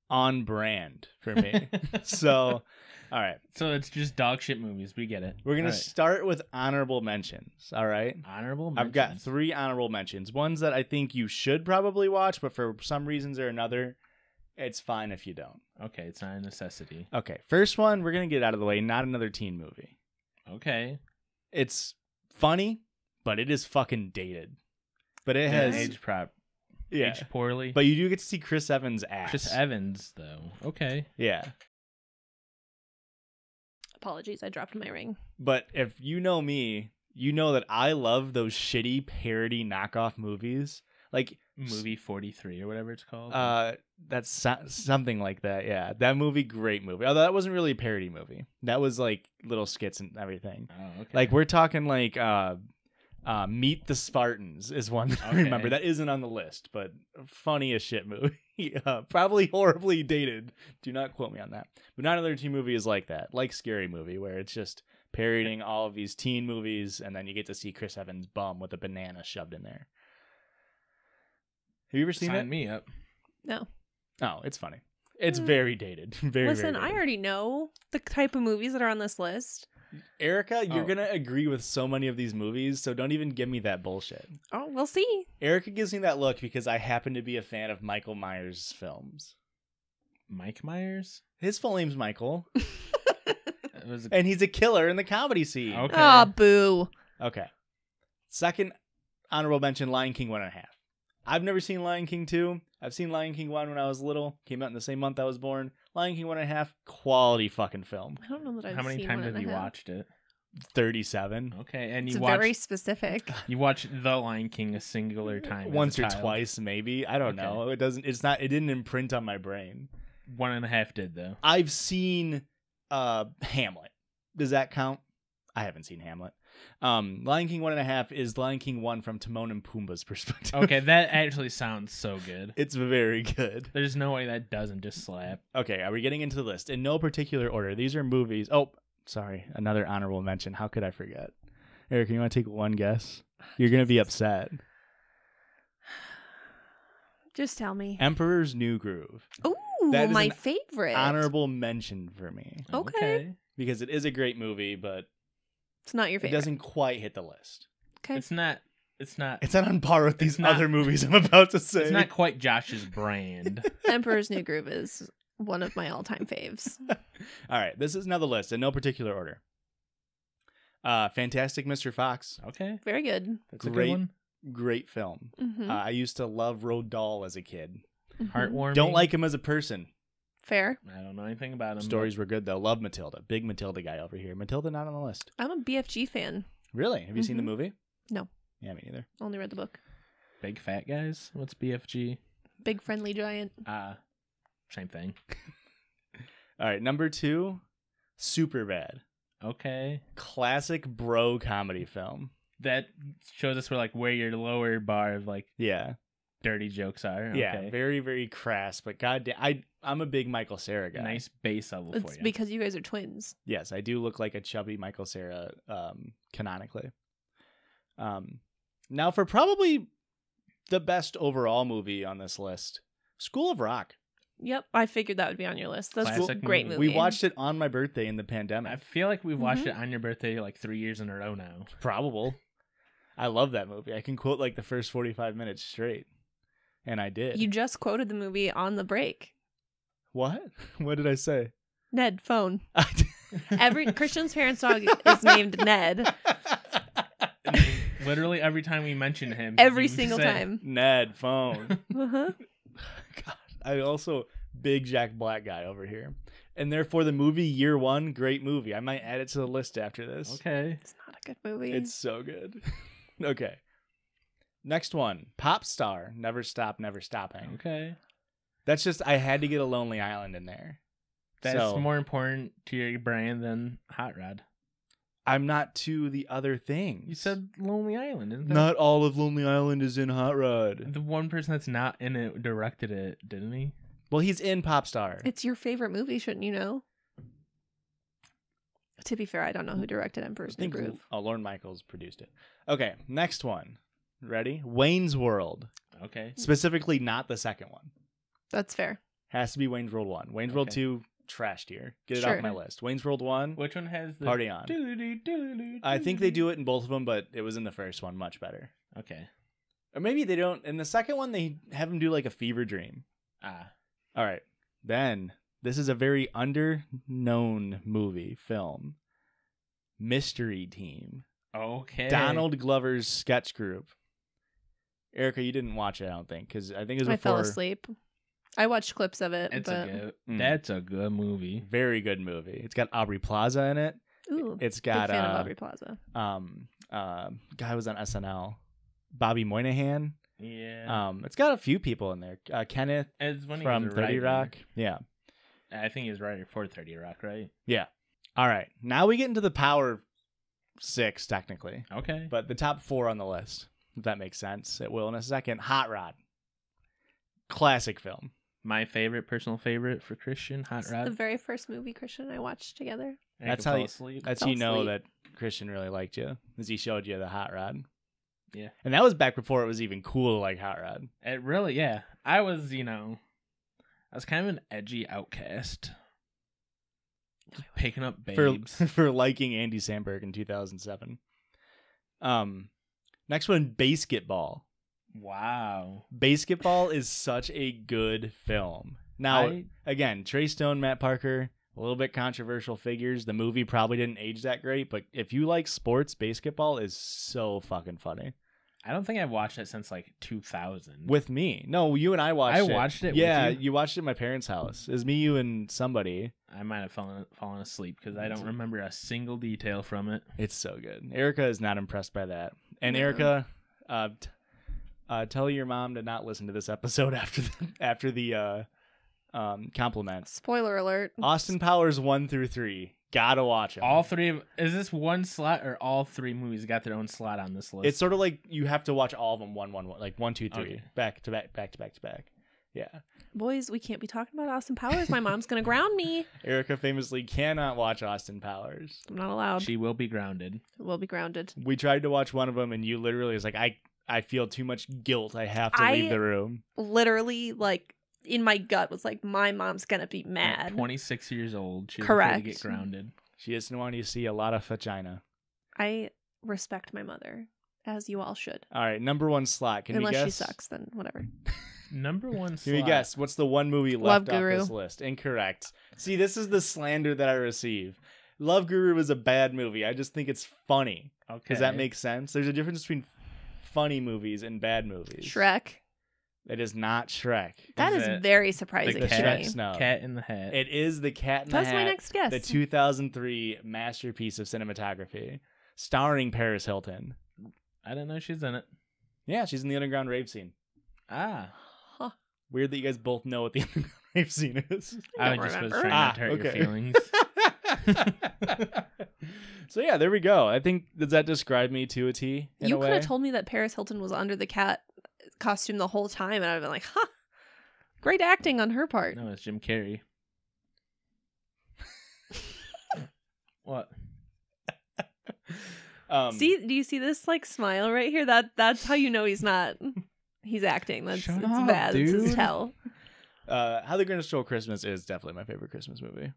on brand for me. So, all right. So it's just dog shit movies. We get it. We're going to All right. start with honorable mentions. All right. Honorable I've got mentions. 3 honorable mentions. Ones that I think you should probably watch, but for some reasons or another, it's fine if you don't. Okay, it's not a necessity. Okay. First one, we're going to get out of the way. Not another teen movie. Okay. It's funny, but it is fucking dated. But it Yeah, has age prop. yeah. Aged poorly. But you do get to see Chris Evans' ass. Chris Evans, though. Okay. Yeah. Apologies, I dropped my ring. But if you know me, you know that I love those shitty parody knockoff movies. Like Movie 43 or whatever it's called. that's something like that. Yeah. That movie, great movie. Although that wasn't really a parody movie. That was like little skits and everything. Oh, okay. Like we're talking like Meet the Spartans is one that I Okay. remember. That isn't on the list, but funny as shit movie. Probably horribly dated. Do not quote me on that. But not another teen movie is like that. Like Scary Movie, where it's just parodying all of these teen movies, and then you get to see Chris Evans' bum with a banana shoved in there. Have you ever seen Sign it? me up. No. Oh, it's funny. It's very dated. Very, Listen, very I dated. already know the type of movies that are on this list. Erica, you're Oh. going to agree with so many of these movies, so don't even give me that bullshit. Oh, we'll see. Erica gives me that look because I happen to be a fan of Michael Myers' films. Mike Myers? His full name's Michael, It was and he's a killer in the comedy scene. Okay. Ah, boo. Okay. Second honorable mention, Lion King 1.5. I've never seen Lion King 2. I've seen Lion King 1 when I was little. Came out in the same month I was born. Lion King 1.5, quality fucking film. I don't know that I've How many seen times one have and you a half. watched it? 37. Okay, and It's you very watched specific. you watched The Lion King a singular time. as a Once or child. twice, maybe. I don't Okay. know. It didn't imprint on my brain. 1.5 did though. I've seen Hamlet. Does that count? I haven't seen Hamlet. Lion King 1.5 is Lion King 1 from Timon and Pumbaa's perspective. Okay, that actually sounds so good. It's very good. There's no way that doesn't just slap. Okay, are we getting into the list? In no particular order. These are movies. Oh, sorry. Another honorable mention. How could I forget? Eric, you want to take one guess? You're going to be upset. Just tell me. Emperor's New Groove. Ooh, That is my an favorite. Honorable mention for me. Okay. Because it is a great movie, but It's not your it favorite. doesn't quite hit the list. Okay. It's not It's not on par with these other movies I'm about to say. It's not quite Josh's brand. Emperor's New Groove is one of my all-time faves. All right, this is another list in no particular order. Fantastic Mr. Fox. Okay. Very good. That's a Great. good one. Great film. Mm-hmm. I used to love Roald Dahl as a kid. Heartwarming. Don't like him as a person. Fair. I don't know anything about him. Stories were good though. Love Matilda. Big Matilda guy over here. Matilda not on the list. I'm a BFG fan. Really? Have you seen the Mhm. movie? No. Yeah, me neither. Only read the book. Big fat guys. What's BFG? Big Friendly Giant. Same thing. All right, number 2, Superbad. Okay. Classic bro comedy film. That shows us where your lower bar of Yeah. dirty jokes are. Okay. Yeah, very, very crass, but goddamn, I'm a big Michael Cera guy. Nice base level It's for you. because you guys are twins. Yes, I do look like a chubby Michael Cera, canonically. Now for probably the best overall movie on this list, School of Rock. Yep, I figured that would be on your list. That's a Classic great movie. movie. We watched it on my birthday in the I pandemic. feel like we've watched Mhm. it on your birthday 3 years in a row now. Probable. I love that movie. I can quote the first 45 minutes straight. And I did. You just quoted the movie on the break. What? What did I say? Ned, phone. I did- Every Christian's parents' dog is named Ned. Literally every time we mention him. Every you single say- time. Ned phone. Uh-huh. God, I also big Jack Black guy over here. And therefore the movie Year One, great movie. I might add it to the list after this. Okay. It's not a good movie. It's so good. Okay. Next one. Pop Star. Never Stop, Never Stopping. Okay. That's just I had to get a Lonely Island in there. That's So, more important to your brand than Hot Rod. I'm not to the other things. You said Lonely Island, isn't that? Not all of Lonely Island is in Hot Rod. The one person that's not in it directed it, didn't he? Well, he's in Pop Star. It's your favorite movie, shouldn't you know? To be fair, I don't know who directed I Emperor's New think Groove. Lorne Michaels produced it. Okay, next one. Ready? Wayne's World. Okay. Specifically, not the second one. That's fair. Has to be Wayne's World 1. Wayne's World Okay. 2, trashed here. Get it Sure. off my list. Wayne's World 1, Which one has the Party On. I think they do it in both of them, but it was in the first one much better. Okay. Or maybe they don't. In the second one, they have him do a fever dream. Ah. All right. Then, this is a very under-known movie, film. Mystery Team. Okay. Donald Glover's sketch group. Erica, you didn't watch it, I don't think, because I think it was I before. fell asleep. I watched clips of it, It's but a good. Mm. That's a good movie. Very good movie. It's got Aubrey Plaza in it. ooh, It's big got fan of Aubrey Plaza. guy was on SNL, Bobby Moynihan. Yeah. It's got a few people in there. Kenneth It's when he from was a 30 writer. Rock. Yeah. I think he was writer for 30 Rock, right? Yeah. All right. Now we get into the Power 6, technically, Okay. but the top 4 on the list, if that makes sense. It will in a second. Hot Rod. Classic film. My personal favorite for Christian, Hot It's Rod. the very first movie Christian and I watched together. I That's could how fall you- asleep. That's Fell you know asleep. that Christian really liked you, as he showed you the Hot Rod. Yeah. And that was back before it was even cool to like Hot Rod. It really, yeah. I was, I was kind of an edgy outcast. Just picking up For babes. for liking Andy Samberg in 2007. Next one, Basketball. Wow. Basketball is such a good film. Now, again, Trey Stone, Matt Parker, a little bit controversial figures. The movie probably didn't age that great, but if you like sports, Basketball is so fucking funny. I don't think I've watched it since 2000. With me. No, you and I watched it. I watched it with Yeah, you? you watched it at my parents' house. It was me, you, and somebody. I might have fallen asleep because I don't remember a single detail from it. It's so good. Erica is not impressed by that. And No. Erica, tell your mom to not listen to this episode after the compliment. Spoiler alert. Austin Powers 1 through 3. Gotta watch them. All three of is this one slot or all three movies got their own slot on this list? It's sort of like you have to watch all of them one, like 1, 2, 3, Okay. back to back, back to back to back. Yeah. Boys, we can't be talking about Austin Powers. My mom's going to ground me. Erica famously cannot watch Austin Powers. I'm not allowed. She will be grounded. We'll be grounded. We tried to watch one of them, and you literally was like, I feel too much guilt. I have to leave the room. Literally, like, in my gut was like, my mom's going to be At mad. 26 years old. She's Correct. going to get grounded. She doesn't want you to see a lot of vagina. I respect my mother, as you all should. All right, number 1 slot. Can we Unless guess? she sucks, then whatever. Number 1 slot. Can we guess? What's the one movie Love left off Guru. this list? Incorrect. See, this is the slander that I receive. Love Guru is a bad movie. I just think it's funny. Okay. Does that make sense? There's a difference between funny movies and bad movies. Shrek. It is not Shrek. That Is is it very the surprising the to Shrek me. snub. Cat in the Hat? It is the Cat in That's the my Hat, next guess. the 2003 masterpiece of cinematography, starring Paris Hilton. I didn't know she's in it. Yeah, she's in the underground rave scene. Ah. Huh. Weird that you guys both know what the underground rave scene is. I don't just was remember. trying not to hurt your okay. feelings. So yeah, there we go. I think, does that describe me to a T? In You a could way? have told me that Paris Hilton was under the cat costume the whole time, and I'd have been like, huh. Great acting on her part. No, it's Jim Carrey. What? See, do you see this like smile right here? That's how you know he's not. He's acting. That's Shut it's up, bad. It's his dude. tell. How the Grinch Stole Christmas is definitely my favorite Christmas movie.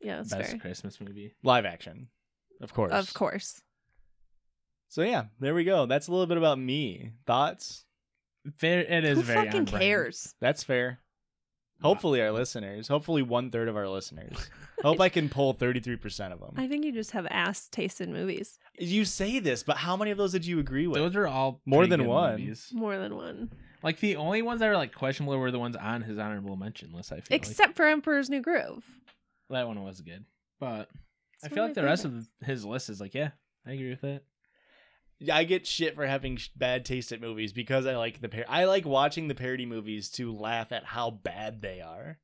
Yeah, that's Best fair. Christmas movie. Live action, of course. Of course. So yeah, there we go. That's a little bit about me. Thoughts? It is Who very fucking on brand. cares? That's fair. Hopefully our listeners. Hopefully 1/3 of our listeners. Hope I can pull 33% of them. I think you just have ass taste in movies. You say this, but how many of those did you agree with? Those are all More pretty than good one. movies. More than one. Like the only ones that are like questionable were the ones on his honorable mention list. I feel Except for Emperor's New Groove. like that one was good, but It's I one feel of like my the rest favorites. of his list is like, yeah, I agree with that. I get shit for having bad taste at movies because I like I like watching the parody movies to laugh at how bad they are.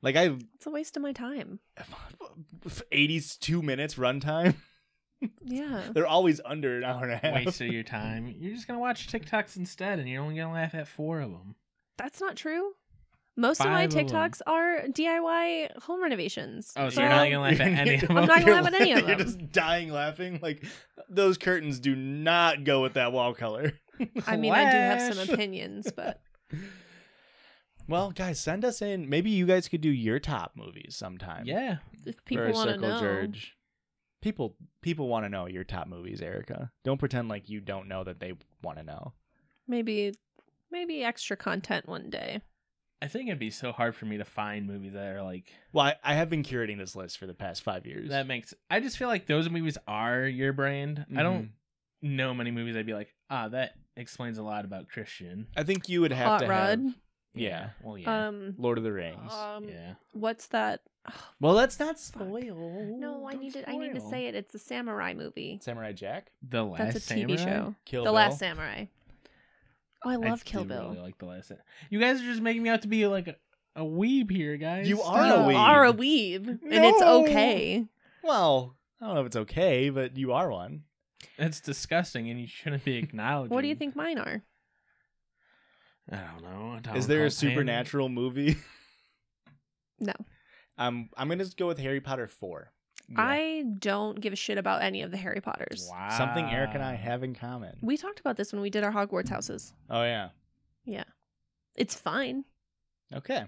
Like It's a waste of my time. 82 minutes runtime. Yeah. They're always under an hour and a half. Waste of your time. You're just gonna watch TikToks instead, and you're only gonna laugh at 4 of them. That's not true. Most of my 5 of them. TikToks are DIY home renovations. Oh, so you're not gonna laugh at any of them. I'm not gonna laugh at any of You're them. just dying laughing. Like those curtains do not go with that wall color. I mean, I do have some Clash. opinions, but Well, guys, send us in. Maybe you guys could do your top movies sometime. Yeah, if people for want to Circle know, George. People want to know your top movies, Erica. Don't pretend like you don't know that they want to know. maybe extra content one day. I think it'd be so hard for me to find movies that are like Well, I have been curating this list for the past 5 years. that makes. I just feel like those movies are your brand. I don't know many movies I'd be like, that explains a lot about Christian. I think you would have Hot to Rod. have. Yeah. Well, yeah. Lord of the Rings. Yeah. What's that? Well, let's not spoil. No, I Don't need to spoil. say it. It's a samurai movie. Samurai Jack. The Last That's a TV Samurai? show. Kill The Bill. Last Samurai. Oh, I love Kill do Bill. Really like The Last Samurai. You guys are just making me out to be like a weeb here, guys. You are You a weeb. are a weeb, and it's No. okay. Well, I don't know if it's okay, but you are one. It's disgusting, and you shouldn't be acknowledging. What do you think mine are? I don't know. Is there a supernatural movie? No. I'm gonna just go with Harry Potter 4. I don't give a shit about any of the Harry Potters. Wow. Something Eric and I have in common. We talked about this when we did our Hogwarts houses. Oh yeah. Yeah. It's fine. Okay.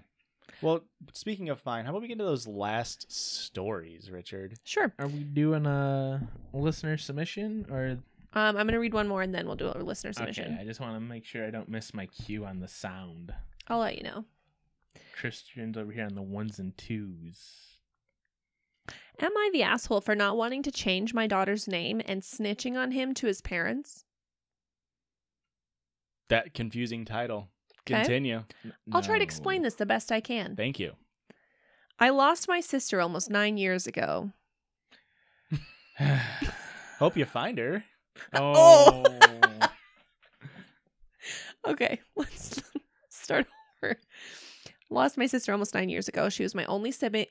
Well, speaking of fine, how about we get into those last stories, Richard? Sure. Are we doing a listener submission or? I'm going to read one more and then we'll do a listener submission. Okay, I just want to make sure I don't miss my cue on the sound. I'll let you know. Christian's over here on the 1s and 2s. Am I the asshole for not wanting to change my daughter's name and snitching on him to his parents? That confusing title. Okay. Continue. I'll try to explain this the best I can. Thank you. I lost my sister almost 9 years ago. Hope you find her. Oh. Okay, let's start over. Lost my sister almost 9 years ago. She was my only sibling.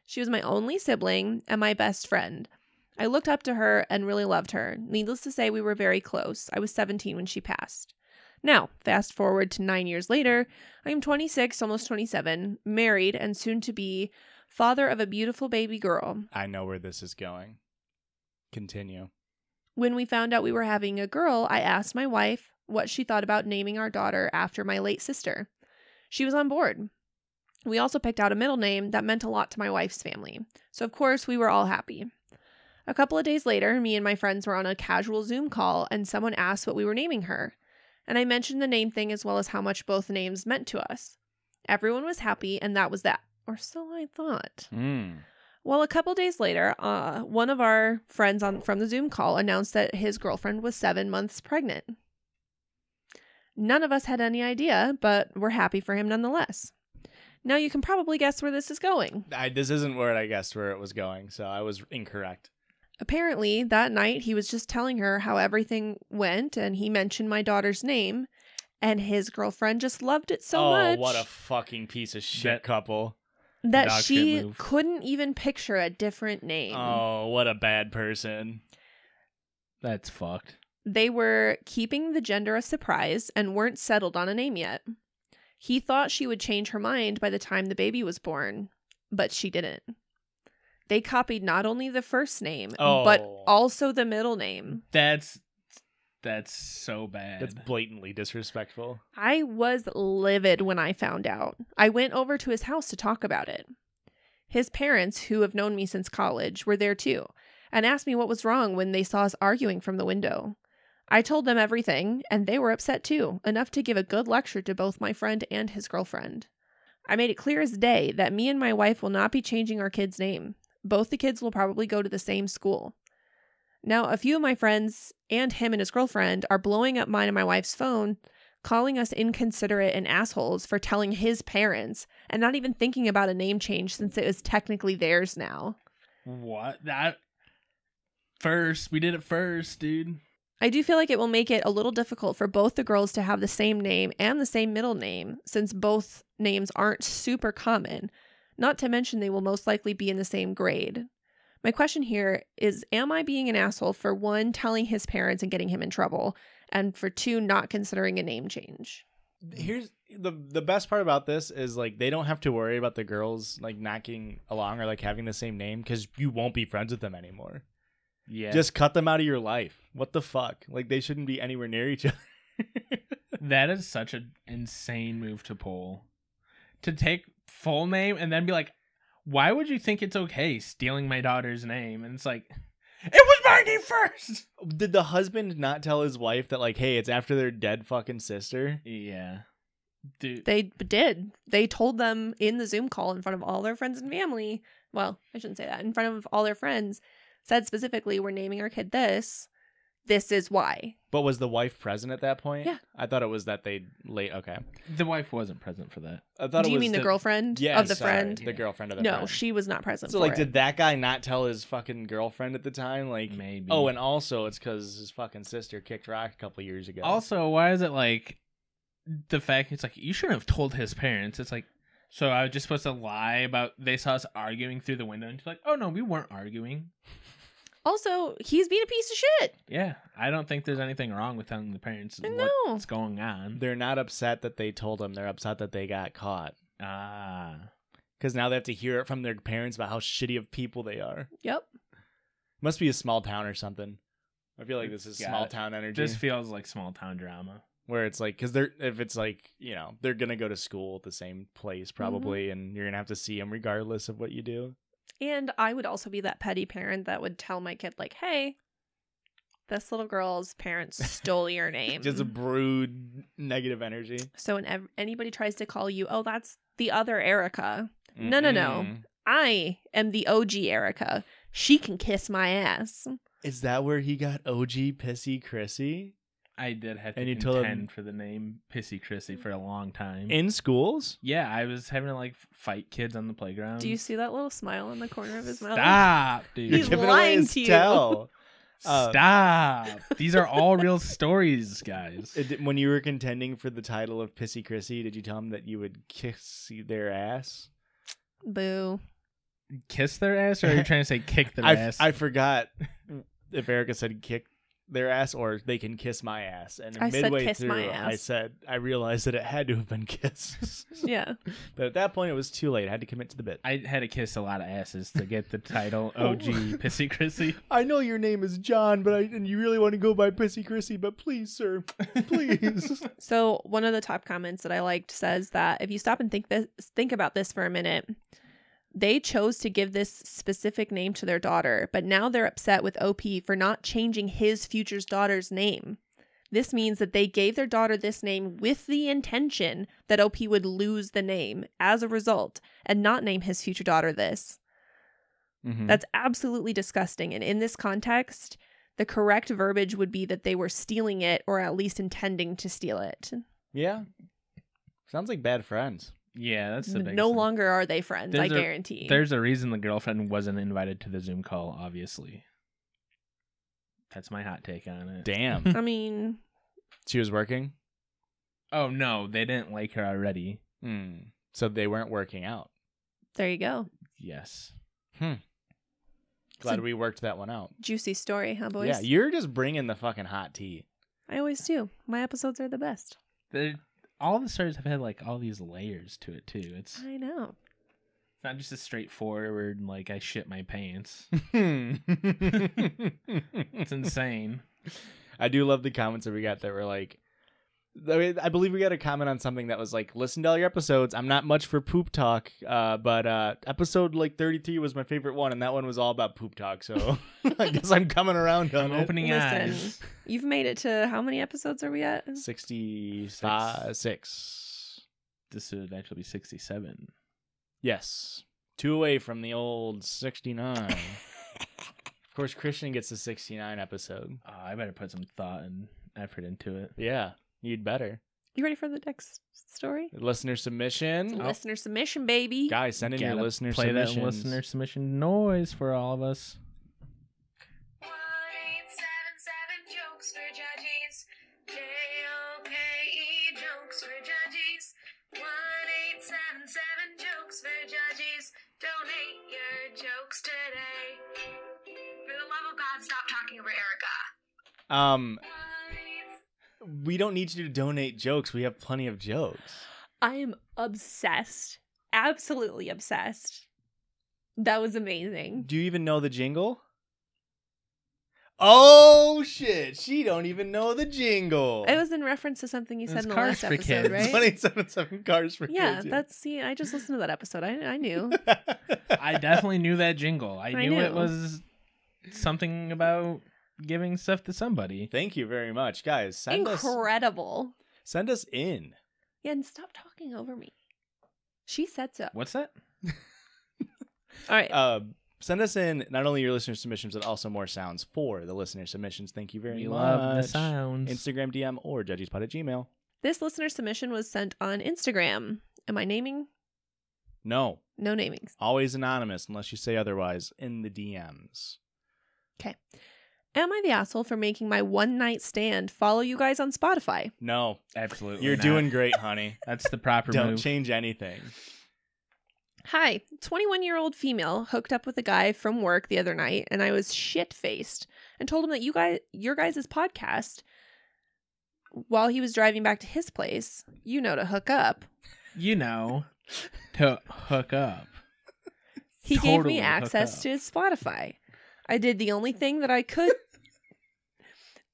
She was my only sibling and my best friend. I looked up to her and really loved her. Needless to say, we were very close. I was 17 when she passed. Now, fast forward to 9 years later, I am 26, almost 27, married, and soon to be father of a beautiful baby girl. I know where this is going. Continue. When we found out we were having a girl, I asked my wife what she thought about naming our daughter after my late sister. She was on board. We also picked out a middle name that meant a lot to my wife's family. So, of course, we were all happy. A couple of days later, me and my friends were on a casual Zoom call, and someone asked what we were naming her. And I mentioned the name thing as well as how much both names meant to us. Everyone was happy, and that was that. Or so I thought. Well, a couple days later, one of our friends from the Zoom call announced that his girlfriend was 7 months pregnant. None of us had any idea, but we're happy for him nonetheless. Now you can probably guess where this is going. This isn't where I guessed where it was going, so I was incorrect. Apparently, that night, he was just telling her how everything went, and he mentioned my daughter's name, and his girlfriend just loved it so much. Oh, what a fucking piece of shit couple. That Dog shit she move. couldn't even picture a different name. Oh, what a bad person. That's fucked. They were keeping the gender a surprise and weren't settled on a name yet. He thought she would change her mind by the time the baby was born, but she didn't. They copied not only the first name, but also the middle name. That's so bad. That's blatantly disrespectful. I was livid when I found out. I went over to his house to talk about it. His parents, who have known me since college, were there too, and asked me what was wrong when they saw us arguing from the window. I told them everything, and they were upset too, enough to give a good lecture to both my friend and his girlfriend. I made it clear as day that me and my wife will not be changing our kid's name. Both the kids will probably go to the same school. Now, a few of my friends and him and his girlfriend are blowing up mine and my wife's phone, calling us inconsiderate and assholes for telling his parents and not even thinking about a name change since it was technically theirs now. What? We did it first, dude. I do feel like it will make it a little difficult for both the girls to have the same name and the same middle name, since both names aren't super common. Not to mention they will most likely be in the same grade. My question here is, am I being an asshole for 1, telling his parents and getting him in trouble, and for 2, not considering a name change? Here's the best part about this is, like, they don't have to worry about the girls, like, not getting along or, like, having the same name, because you won't be friends with them anymore. Yeah. Just cut them out of your life. What the fuck? Like, they shouldn't be anywhere near each other. That is such an insane move to pull. To take full name and then be like, why would you think it's okay stealing my daughter's name? And it's like, it was my name first. Did the husband not tell his wife that, like, hey, it's after their dead fucking sister? Yeah. Dude. They did. They told them in the Zoom call in front of all their friends and family. Well, I shouldn't say that. In front of all their friends, said specifically, we're naming our kid this. This is why. But was the wife present at that point? Yeah. I thought it was that they late. Okay. The wife wasn't present for that. I thought Do it you was mean the girlfriend Yeah, of the sorry, friend? the girlfriend of the No, friend. she was not present So, for like, it. did that guy not tell his fucking girlfriend at the time? Like, Maybe. Oh, and also it's because his fucking sister kicked rock a couple years ago. Also, why is it like the fact it's like you shouldn't have told his parents? It's like, so I was just supposed to lie about they saw us arguing through the window and she's like, oh no, we weren't arguing. Also, he's being a piece of shit. Yeah, I don't think there's anything wrong with telling the parents No. what's going on. They're not upset that they told him. They're upset that they got caught. Ah. Because now they have to hear it from their parents about how shitty of people they are. Yep. Must be a small town or something. I feel like this is Yeah, small town energy. This feels like small town drama. Where it's like, because if it's like, you know, they're going to go to school at the same place probably, and you're going to have to see them regardless of what you do. And I would also be that petty parent that would tell my kid, like, hey, this little girl's parents stole your name. Just a brood negative energy. So when anybody tries to call you, oh, that's the other Erica. No. Mm-mm. I am the OG Erica. She can kiss my ass. Is that where he got OG Pissy Chrissy? I did have to And you told him- contend for the name Pissy Chrissy for a long time. In schools? Yeah, I was having to like fight kids on the playground. Do you see that little smile in the corner of his mouth? Stop, dude. He's Giving away lying his to you. tail. Stop. These are all real stories, guys. When you were contending for the title of Pissy Chrissy, did you tell them that you would kiss their ass? Boo. Kiss their ass, or are you trying to say kick their ass? I forgot if Erica said kick their ass or they can kiss my ass. And I said midway kiss through, my ass. I realized that it had to have been kisses. Yeah. But at that point, it was too late. I had to commit to the bit. I had to kiss a lot of asses to get the title OG Pissy Chrissy. I know your name is John, and you really want to go by Pissy Chrissy, but please, sir, please. So one of the top comments that I liked says that if you stop and think about this for a minute, they chose to give this specific name to their daughter, but now they're upset with OP for not changing his future daughter's name. This means that they gave their daughter this name with the intention that OP would lose the name as a result and not name his future daughter this. Mm-hmm. That's absolutely disgusting. And in this context, the correct verbiage would be that they were stealing it or at least intending to steal it. Yeah. Sounds like bad friends. Yeah, that's the biggest No thing. longer are they friends, I guarantee. There's a reason the girlfriend wasn't invited to the Zoom call, obviously. That's my hot take on it. Damn. I mean, She was working? Oh, no, they didn't like her already. So they weren't working out. there you go. Yes. Glad we worked that one out. Juicy story, huh, boys? Yeah, you're just bringing the fucking hot tea. I always do. My episodes are the best. All the stories have had like all these layers to it too. It's I know. not just a straightforward like I shit my pants. It's insane. I do love the comments that we got that were like, I believe we got a comment on something that was like, listen to all your episodes. I'm not much for poop talk, but episode like 33 was my favorite one, and that one was all about poop talk. So I guess I'm coming around on I'm opening Listen, eyes. you've made it to how many episodes are we at? 66. This would actually be 67. Yes. 2 away from the old 69. Of course, Christian gets the 69 episode. I better put some thought and effort into it. Yeah, you'd better. You ready for the next story? Listener submission. Listener submission, baby. Guys, send in your Gotta listener play submissions. that listener submission noise for all of us. 1877 jokes for judges. JOKE jokes for judges. 1877 jokes for judges. Donate your jokes today. For the love of God, stop talking over Erica. We don't need you to donate jokes. We have plenty of jokes. I am obsessed. Absolutely obsessed. That was amazing. Do you even know the jingle? Oh shit! She don't even know the jingle. It was in reference to something you said It's in the Cars last for episode, Kids. right? 2077 cars for Yeah, kids. that's see. I just listened to that episode. I knew. I definitely knew that jingle. I knew it knew. was something about giving stuff to somebody. Thank you very much, guys. Send Incredible. us in. Yeah, and stop talking over me. She said so. What's that? All right. Send us in not only your listener submissions but also more sounds for the listener submissions. Thank you very We much. love the sounds. Instagram DM or judgespot@gmail. This listener submission was sent on Instagram. Am I naming? No, No namings. always anonymous unless you say otherwise in the DMs. Okay. Am I the asshole for making my one night stand follow you guys on Spotify? No, Absolutely. you're not. doing great, honey. That's the proper Don't move. change anything. Hi, 21-year-old female hooked up with a guy from work the other night, and I was shit-faced and told him that your guys' podcast, while he was driving back to his place, to hook up. You know, to hook up. He gave Totally me hook access up. to his Spotify. I did the only thing that I could.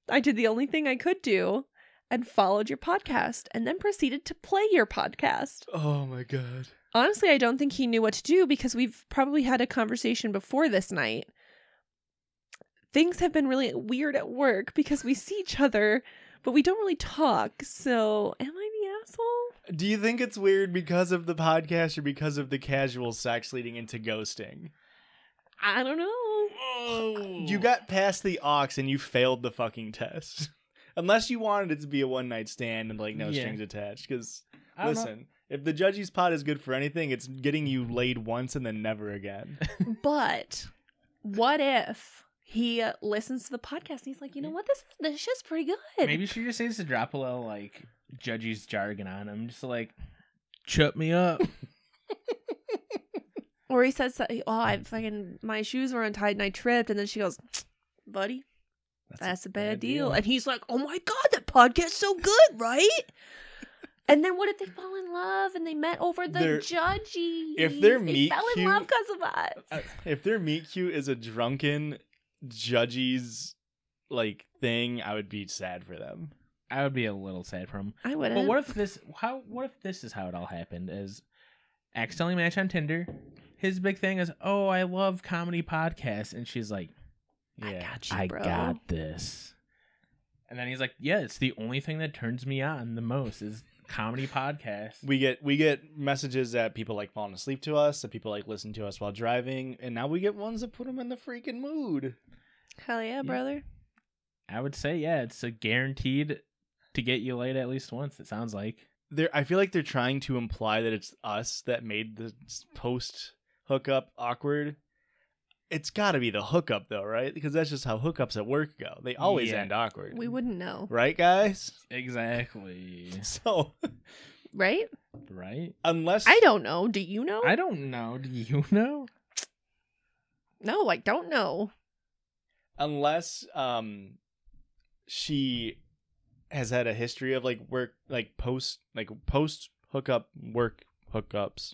I did the only thing I could do and followed your podcast and then proceeded to play your podcast. Oh my god. Honestly, I don't think he knew what to do because we've probably had a conversation before this night. Things have been really weird at work because we see each other, but we don't really talk. So, am I the asshole? Do you think it's weird because of the podcast or because of the casual sex leading into ghosting? I don't know. You got past the aux and you failed the fucking test. Unless you wanted it to be a one night stand and like no Yeah. strings attached. Because I don't know. listen, if the Judgy's Pod is good for anything, it's getting you laid once and then never again. But what if He listens to the podcast and he's like, you know what? This shit's pretty good. Maybe she just needs to drop a little like Judgy's jargon on him, just like chut me up. Or he says, my shoes were untied and I tripped. And then she goes, buddy, that's a bad deal. And he's like, oh my God, that podcast's so good, right? And then what if they fall in love and they met over the Judgy? If their they meet fell in cute- love because of us. If their meet cute is a drunken Judgy's like thing, I would be sad for them. I would be a little sad for him. I wouldn't. But what if this is how it all happened? Is accidentally match on Tinder. His big thing is, oh, I love comedy podcasts, and she's like, Yeah. I bro. got this. And then he's like, yeah, it's the only thing that turns me on the most is comedy podcasts. We get messages that people like falling asleep to us, that people like listen to us while driving, and now we get ones that put them in the freaking mood. Hell yeah, brother. I would say, yeah, it's a guaranteed to get you laid at least once, it sounds like. I feel like they're trying to imply that it's us that made the post hookup awkward. It's got to be the hookup though, right? Because that's just how hookups at work go. They always Yeah. end awkward. We wouldn't know. Right, guys? Exactly. So, Right? Right? unless I don't know. Do you know? I don't know. Do you know? No, I don't know. unless she has had a history of like work, like post hookup work hookups,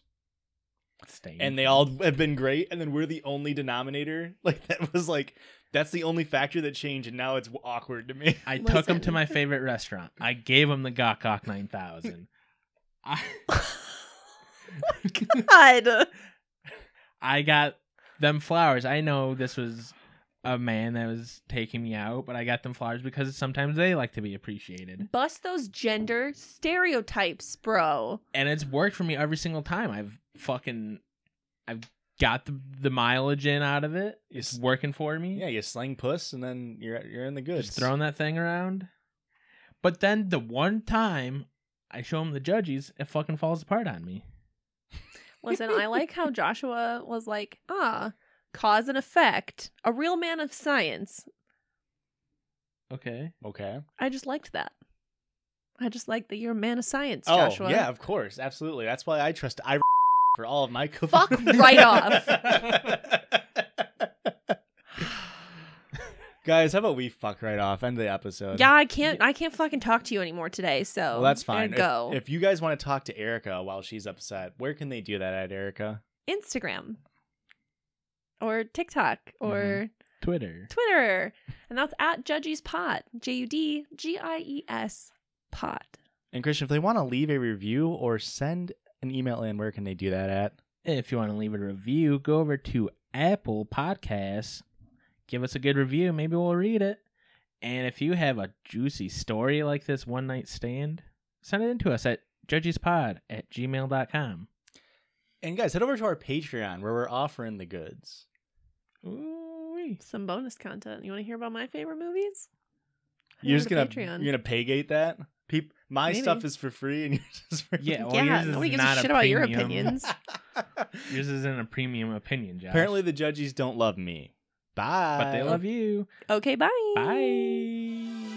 Staying. and they all have been great, and then we're the only denominator. Like that was like that's the only factor that changed, and now it's awkward to me. I took him to Listen. my favorite restaurant. I gave him the Gok Gok 9000. God. I got them flowers. I know this was a man that was taking me out, but I got them flowers because sometimes they like to be appreciated. Bust those gender stereotypes, bro. And it's worked for me every single time. I've got the mileage in out of it. It's working for me. Yeah, you sling puss, and then you're in the goods. Just throwing that thing around. But then the one time I show him the Judgies, it fucking falls apart on me. Listen, I like how Joshua was like, cause and effect. A real man of science. Okay. Okay. I just liked that. I just like that you're a man of science, Oh Joshua. yeah, of course, absolutely. That's why I trust I for all of my Fuck right off. Guys, how about we fuck right off? End the episode. Yeah, I can't fucking talk to you anymore today, so Well, that's fine. Go. If you guys want to talk to Erica while she's upset, where can they do that at, Erica? Instagram. Or TikTok. Or Twitter. Twitter. And that's at Judgies Pod. JUDGIES Pod. And Christian, if they want to leave a review or send an email in, where can they do that at? If you want to leave a review, go over to Apple Podcasts. Give us a good review. Maybe we'll read it. And if you have a juicy story like this one night stand, send it in to us at judgiespod@gmail.com. And guys, head over to our Patreon where we're offering the goods. Ooh-wee. Some bonus content. You want to hear about my favorite movies? You're Head just over gonna to Patreon. you're gonna paygate that? My Maybe. stuff is for free, and yours is for Yeah, well, Yeah, yours is nobody gives a not shit about your premium. opinions. Yours isn't a premium opinion, Josh. Apparently, the Judgies don't love me. Bye. But they love you. Okay, bye. Bye.